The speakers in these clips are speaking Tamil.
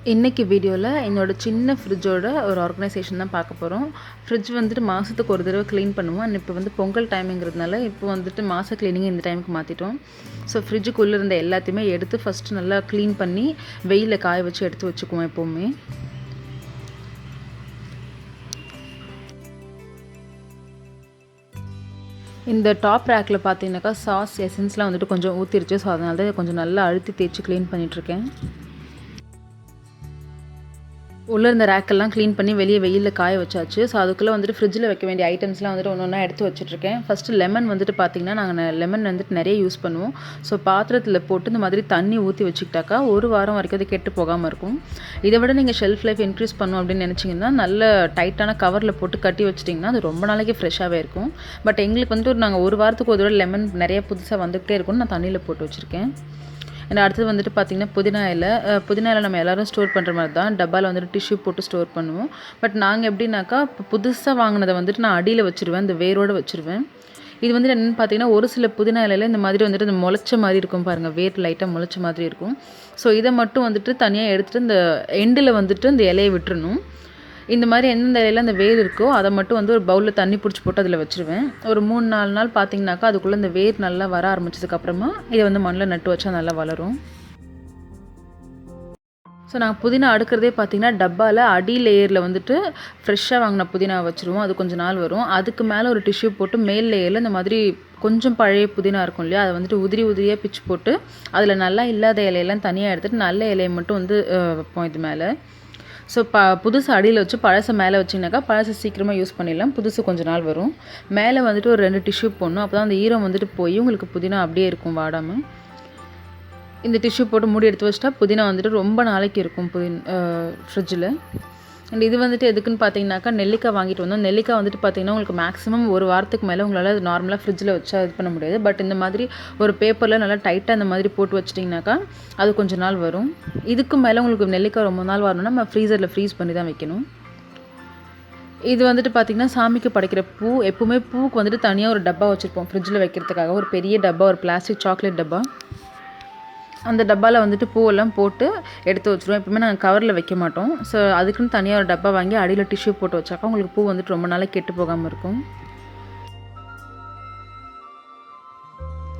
இன்றைக்கி வீடியோவில் என்னோட சின்ன ஃப்ரிட்ஜோட ஒரு ஆர்கனைசேஷன் தான் பார்க்க போகிறோம். ஃப்ரிட்ஜ் வந்துட்டு மாதத்துக்கு ஒரு தடவை க்ளீன் பண்ணுவோம். அண்ட் இப்போ வந்து பொங்கல் டைமுங்கிறதுனால இப்போ வந்துட்டு மாத க்ளீனிங் இந்த டைமுக்கு மாற்றிட்டோம். ஸோ ஃப்ரிட்ஜுக்குள்ளே இருந்த எல்லாத்தையுமே எடுத்து ஃபஸ்ட்டு நல்லா க்ளீன் பண்ணி வெயிலில் காய வச்சு எடுத்து வச்சுக்குவோம் எப்போவுமே. இந்த டாப் ரேக்கில் பார்த்தீங்கன்னாக்கா சாஸ் எசன்ஸ்லாம் வந்துட்டு கொஞ்சம் ஊற்றிருச்சு. ஸோ அதனால தான் கொஞ்சம் நல்லா அழுத்தி தேய்ச்சி க்ளீன் பண்ணிகிட்ருக்கேன். உள்ளே இருந்த ரேக்கெல்லாம் க்ளீன் பண்ணி வெளியே வெயிலில் காய வச்சாச்சு. ஸோ அதுக்குள்ளே வந்துட்டு ஃப்ரிட்ஜில் வைக்க வேண்டிய ஐட்டம்ஸ்லாம் வந்துட்டு ஒன்று ஒன்றா எடுத்து வச்சுட்ருக்கேன். ஃபஸ்ட்டு லெமன் வந்துட்டு பார்த்திங்கன்னா நாங்கள் லெமன் வந்துட்டு நிறைய யூஸ் பண்ணுவோம். ஸோ பாத்திரத்தில் போட்டு இந்த மாதிரி தண்ணி ஊற்றி வச்சுக்கிட்டாக்கா ஒரு வாரம் வரைக்கும் அது கெட்டு போகாமல் இருக்கும். இதை விட நீங்கள் ஷெல்ஃப் லைஃப் இன்க்ரீஸ் பண்ணணும் அப்படின்னு நினச்சிங்கன்னா நல்ல டைட்டான கவரில் போட்டு கட்டி வச்சிட்டிங்கன்னா அது ரொம்ப நாளைக்கு ஃப்ரெஷ்ஷாகவே இருக்கும். பட் எங்களுக்கு வந்துட்டு நாங்கள் ஒரு வாரத்துக்கு ஒரு தடவை லெமன் நிறைய புதுசாக வந்துகிட்டே இருக்கும்னு நான் தண்ணியில் போட்டு வச்சுருக்கேன். அண்ட் அடுத்தது வந்துட்டு பார்த்திங்கன்னா புதினா இலை நம்ம எல்லோரும் ஸ்டோர் பண்ணுற மாதிரி தான் டப்பாவில் வந்துட்டு டிஷ்யூ போட்டு ஸ்டோர் பண்ணுவோம். பட் நாங்கள் எப்படின்னாக்கா இப்போ புதுசாக வாங்கினதை வந்துட்டு நான் அடியில் வச்சுருவேன், இந்த வேரோடு வச்சுருவேன். இது வந்துட்டு என்னென்னு பார்த்தீங்கன்னா ஒரு சில புதினா இலையில் இந்த மாதிரி வந்துட்டு இந்த முளைச்ச மாதிரி இருக்கும் பாருங்கள், வேர் லைட்டாக முளைச்ச மாதிரி இருக்கும். ஸோ இதை மட்டும் வந்துட்டு தனியாக எடுத்துகிட்டு இந்த எண்டில் வந்துட்டு இந்த இலையை விட்டுறணும். இந்த மாதிரி எந்தெந்த இலையில் அந்த வேர் இருக்கோ அதை மட்டும் வந்து ஒரு பவுலில் தண்ணி பிடிச்சி போட்டு அதில் வச்சுருவேன். ஒரு 3-4 நாள் பார்த்திங்கனாக்கா அதுக்குள்ளே இந்த வேர் நல்லா வர ஆரம்பிச்சதுக்கப்புறமா இதை வந்து மண்ணில் நட்டு வச்சா நல்லா வளரும். ஸோ நாங்கள் புதினா அடுக்கிறதே பார்த்திங்கன்னா டப்பாவில் அடி லேயரில் வந்துட்டு ஃப்ரெஷ்ஷாக வாங்கின புதினா வச்சுருவோம். அது கொஞ்சம் நாள் வரும். அதுக்கு மேலே ஒரு டிஷ்யூ போட்டு மேல் லேயரில் இந்த மாதிரி கொஞ்சம் பழைய புதினா இருக்கும் இல்லையா, அதை வந்துட்டு உதிரியாக பிச்சு போட்டு அதில் நல்லா இல்லாத இலையெல்லாம் தனியாக எடுத்துகிட்டு நல்ல இலையை மட்டும் வந்து வைப்போம் இது மேலே. ஸோ புதுசு அடியில் வச்சு பழசை மேலே வச்சிங்கனாக்கா பழசை சீக்கிரமாக யூஸ் பண்ணிடலாம், புதுசு கொஞ்சம் நாள் வரும். மேலே வந்துட்டு ஒரு 2 டிஷ்யூ போடணும். அப்போ தான் அந்த ஈரம் வந்துட்டு போய் உங்களுக்கு புதினா அப்படியே இருக்கும் வாடாமல். இந்த டிஷ்யூ போட்டு மூடி எடுத்து வச்சிட்டா புதினா வந்துட்டு ரொம்ப நாளைக்கு இருக்கும் ஃப்ரிட்ஜில். அண்ட் இது வந்துட்டு எதுக்குன்னு பார்த்தீங்கன்னாக்கா நெல்லிக்காய் வாங்கிட்டு வந்தோம். நெல்லிக்காய் வந்துட்டு பார்த்தீங்கன்னா உங்களுக்கு மேக்ஸிமம் ஒரு வாரத்துக்கு மேலே உங்களால் அது நார்மலாக ஃப்ரிட்ஜில் வச்சா இது பண்ண முடியாது. பட் இந்த மாதிரி ஒரு பேப்பரில் நல்லா டைட்டாக இந்த மாதிரி போட்டு வச்சிட்டிங்கனாக்கா அது கொஞ்சம் நாள் வரும். இதுக்கு மேலே உங்களுக்கு நெல்லிக்காய் ரொம்ப நாள் வரணும்னா நம்ம ஃப்ரீசரில் ஃப்ரீஸ் பண்ணி தான் வைக்கணும். இது வந்துட்டு பார்த்திங்கன்னா சாமிக்கு படைக்கிற பூ. எப்போவுமே பூவுக்கு வந்துட்டு தனியாக ஒரு டப்பா வச்சுருப்போம் ஃப்ரிட்ஜில் வைக்கிறதுக்காக. ஒரு பெரிய டப்பா, ஒரு பிளாஸ்டிக் சாக்லேட் டப்பா. அந்த டப்பாவில் வந்துட்டு பூவெல்லாம் போட்டு எடுத்து வச்சுருவோம். எப்பவுமே நாங்கள் கவரில் வைக்க மாட்டோம். ஸோ அதுக்குன்னு தனியாக ஒரு டப்பா வாங்கி அடியில் டிஷ்யூ போட்டு வச்சாக்கா உங்களுக்கு பூ வந்துட்டு ரொம்ப நாளைக்கு கெட்டு போகாமல் இருக்கும்.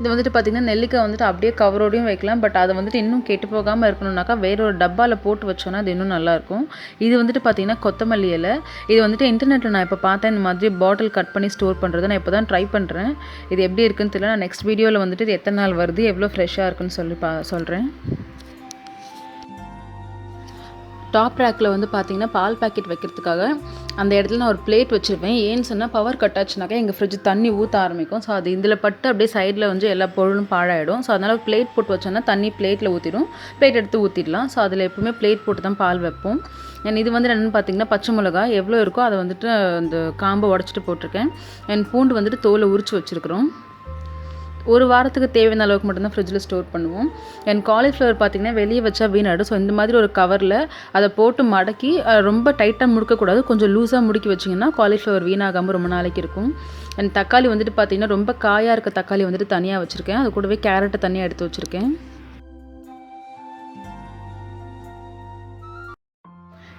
இது வந்துட்டு பார்த்திங்கன்னா நெல்லிக்காய் வந்துட்டு அப்படியே கவரோடையும் வைக்கலாம். பட் அதை வந்துட்டு இன்னும் கெட்டு போகாமல் இருக்கணும்னாக்கா வேற ஒரு டப்பாவில் போட்டு வச்சோன்னா அது இன்னும் நல்லாயிருக்கும். இது வந்துட்டு பார்த்திங்கன்னா கொத்தமல்லி இலை. இது வந்துட்டு இன்டர்நெட்டில் நான் இப்போ பார்த்தேன் இந்த மாதிரி பாட்டில் கட் பண்ணி ஸ்டோர் பண்ணுறது. நான் இப்போ தான் ட்ரை பண்ணுறேன். இது எப்படி இருக்குன்னு தெரியல. நான் நெக்ஸ்ட் வீடியோவில் வந்துட்டு இது எத்தனை நாள் வருது, எவ்வளோ ஃப்ரெஷ்ஷாக இருக்குன்னு சொல்லி சொல்கிறேன். டாப் ரேக்கில் வந்து பார்த்திங்கன்னா பால் பேக்கெட் வைக்கிறதுக்காக அந்த இடத்துல நான் ஒரு பிளேட் வச்சுருப்பேன். ஏன்னு சொன்னால் பவர் கட் ஆச்சுனாக்கா எங்கள் ஃப்ரிட்ஜ் தண்ணி ஊற்ற ஆரம்பிக்கும். ஸோ அது இதில் பட்டு அப்படியே சைடில் வந்து எல்லா பொருளும் பாழாயிடும். ஸோ அதனால் பிளேட் போட்டு வச்சோன்னா தண்ணி பிளேட்டில் ஊற்றிடும். பிளேட் எடுத்து ஊற்றிடலாம். ஸோ அதில் எப்பவுமே பிளேட் போட்டு தான் பால் வைப்போம். அண்ட் இது வந்து என்னென்னு பார்த்திங்கன்னா பச்சை மிளகா எவ்வளோ இருக்கோ அதை வந்துட்டு அந்த காம்பை உடச்சிட்டு போட்டிருக்கேன். அண்ட் பூண்டு வந்துட்டு தோலை உரித்து வச்சுருக்குறோம். ஒரு வாரத்துக்கு தேவையான அளவுக்கு மட்டும்தான் ஃப்ரிட்ஜில் ஸ்டோர் பண்ணுவோம். அண்ட் காலிஃப்ளவர் பார்த்திங்கன்னா வெளியே வச்சா வீணாடும். ஸோ இந்த மாதிரி ஒரு கவரில் அதை போட்டு மடக்கி ரொம்ப டைட்டாக முடுக்கக்கூடாது, கொஞ்சம் லூஸாக முடுக்கி வச்சிங்கன்னா காலிஃப்ளவர் வீணாகாமல் ரொம்ப நாளைக்கு இருக்கும். அண்ட் தக்காளி வந்துட்டு பார்த்திங்கன்னா ரொம்ப காயாக இருக்க தக்காளி வந்துட்டு தனியாக வச்சுருக்கேன். அது கூடவே கேரட்டை தனியாக எடுத்து வச்சுருக்கேன்.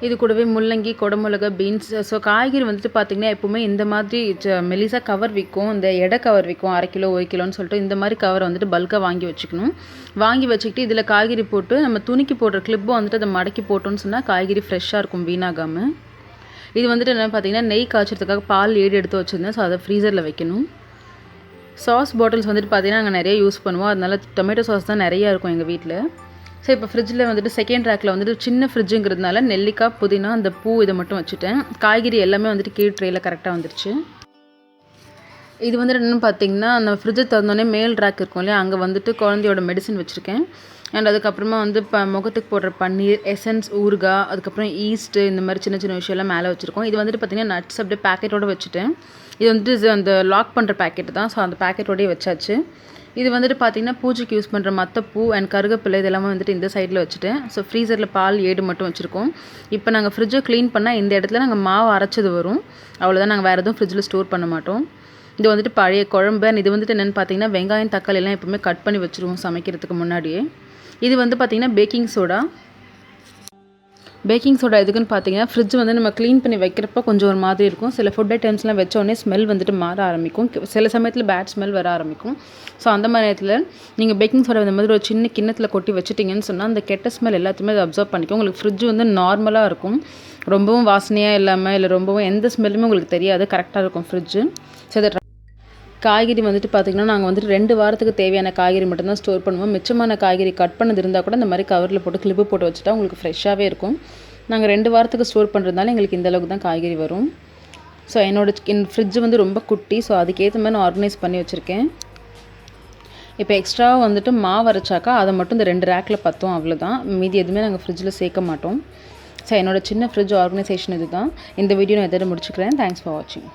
இது கூடவே முள்ளங்கி, கொடமிளகா, பீன்ஸ். ஸோ காய்கறி வந்துட்டு பார்த்திங்கன்னா எப்போவுமே இந்த மாதிரி மெலிசா கவர் விற்கும். இந்த எடை கவர் விற்கும் 1/2 கிலோ 1 கிலோன்னு சொல்லிட்டு இந்த மாதிரி கவரை வந்துட்டு பல்காக வாங்கி வச்சுக்கணும். வாங்கி வச்சுக்கிட்டு இதில் காய்கறி போட்டு நம்ம துணிக்கு போடுற கிளிப்பும் வந்துட்டு அதை மடக்கி போட்டோன்னு சொன்னால் காய்கறி ஃப்ரெஷ்ஷாக இருக்கும் வீணாகாமல். இது வந்துட்டு என்ன பார்த்திங்கன்னா நெய் காய்ச்சறதுக்காக பால் 7 எடுத்து வச்சுருந்தேன். ஸோ அதை ஃப்ரீசரில் வைக்கணும். சாஸ் பாட்டில்ஸ் வந்துட்டு பார்த்திங்கன்னா நாங்கள் நிறைய யூஸ் பண்ணுவோம். அதனால டொமேட்டோ சாஸ் தான் நிறையா இருக்கும் எங்கள் வீட்டில். ஸோ இப்போ ஃப்ரிட்ஜில் வந்துட்டு செகண்ட் ரேக்கில் வந்துட்டு சின்ன ஃப்ரிட்ஜுங்கிறதுனால நெல்லிக்காய், புதினா, அந்த பூ இதை மட்டும் வச்சுட்டேன். காய்கறி எல்லாமே வந்துட்டு கீழ் ட்ரேயில் கரெக்டாக வந்துருச்சு. இது வந்துட்டு என்னென்னு பார்த்திங்கன்னா அந்த ஃப்ரிட்ஜை திறந்தோடனே மேல் ரேக் இருக்கும் இல்லையா, அங்கே வந்துட்டு குழந்தையோட மெடிசன் வச்சுருக்கேன். அண்ட் அதுக்கப்புறமா வந்து முகத்துக்கு போடுற பன்னீர், எசன்ஸ், ஊறுகாய், அதுக்கப்புறம் ஈஸ்ட்டு, இந்த மாதிரி சின்ன சின்ன விஷயம்லாம் மேலே வச்சுருக்கோம். இது வந்துட்டு பார்த்திங்கன்னா நட்ஸ் அப்படியே பேக்கெட்டோடு வச்சுட்டேன். இது வந்துட்டு அந்த லாக் பண்ணுற பேக்கெட்டு தான். ஸோ அந்த பேக்கெட்டோடய வச்சாச்சு. இது வந்துட்டு பார்த்திங்கன்னா பூஜைக்கு யூஸ் பண்ணுற மற்ற பூ அண்ட் கருகப்பிள்ளை இதெல்லாமே வந்துட்டு இந்த சைடில் வச்சுட்டேன். ஸோ ஃப்ரீசரில் பால் 7 மட்டும் வச்சுருக்கோம். இப்போ நாங்கள் ஃப்ரிட்ஜை க்ளீன் பண்ணால் இந்த இடத்துல நாங்கள் மாவு அரைச்சது வரும். அவ்வளோதான், நாங்கள் வேறு எதுவும் ஃப்ரிட்ஜில் ஸ்டோர் பண்ண மாட்டோம். இது வந்துட்டு பழைய குழம்பு. அண்ட் இது வந்துட்டு என்னென்னு பார்த்திங்கன்னா வெங்காயம், தக்காளி எல்லாம் எப்பவுமே கட் பண்ணி வச்சுருவோம் சமைக்கிறதுக்கு முன்னாடியே. இது வந்து பார்த்திங்கன்னா பேக்கிங் சோடா. பேக்கிங் சோடா எதுக்குன்னு பார்த்தீங்கன்னா, ஃப்ரிட்ஜ் வந்து நம்ம க்ளீன் பண்ணி வைக்கிறப்போ கொஞ்சம் ஒரு மாதிரி இருக்கும். சில ஃபுட் ஐட்டம்ஸ்லாம் வச்ச உடனே ஸ்மெல் வந்துட்டு மாற ஆரம்பிக்கும். சில சமயத்தில் பேட் ஸ்மெல் வர ஆரம்பிக்கும். ஸோ அந்த மாதிரி நேரத்தில் நீங்கள் பேக்கிங் சோடா இந்த மாதிரி ஒரு சின்ன கிண்ணத்தில் கொட்டி வச்சுட்டிங்கன்னு சொன்னால், அந்த கெட்ட ஸ்மெல் எல்லாத்தையுமே அதை அப்சர்வ் பண்ணிக்கும். உங்களுக்கு ஃப்ரிட்ஜ் வந்து நார்மலாக இருக்கும். ரொம்பவும் வாசனையாக இல்லாமல், இல்லை ரொம்பவும் எந்த ஸ்மெல்லுமே உங்களுக்கு தெரியாது. கரெக்டாக இருக்கும் ஃப்ரிட்ஜு. ஸோ இதை காய்கறி வந்துட்டு பார்த்திங்கன்னா, நாங்கள் வந்துட்டு 2 வாரத்துக்கு தேவையான காய்கறி மட்டும்தான் ஸ்டோர் பண்ணுவோம். மிச்சமான காய்கறி கட் பண்ணது இருந்தால் கூட இந்த மாதிரி கவரில் போட்டு கிளிப்பு போட்டு வச்சுட்டா உங்களுக்கு ஃப்ரெஷ்ஷாகவே இருக்கும். நாங்கள் 2 வாரத்துக்கு ஸ்டோர் பண்ணுறதுனால எங்களுக்கு இந்த அளவுக்கு தான் காய்கறி வரும். ஸோ என் ஃப்ரிட்ஜ் வந்து ரொம்ப குட்டி. ஸோ அதுக்கேற்ற மாதிரி நான் ஆர்கனைஸ் பண்ணி வச்சுருக்கேன். இப்போ எக்ஸ்ட்ராவாக வந்துட்டு மாவு அரைச்சாக்கா அதை மட்டும் இந்த 2 ரேக்கில் பற்றும், அவ்வளோதான். மீதி எதுவுமே நாங்கள் ஃப்ரிட்ஜில் சேர்க்க மாட்டோம். ஸோ என்னோடய சின்ன ஃப்ரிட்ஜ் ஆர்கனைசேஷன் இது தான். இந்த வீடியோ நான் இதோட முடிச்சுக்கிறேன். தேங்க்ஸ் ஃபார் வாட்சிங்.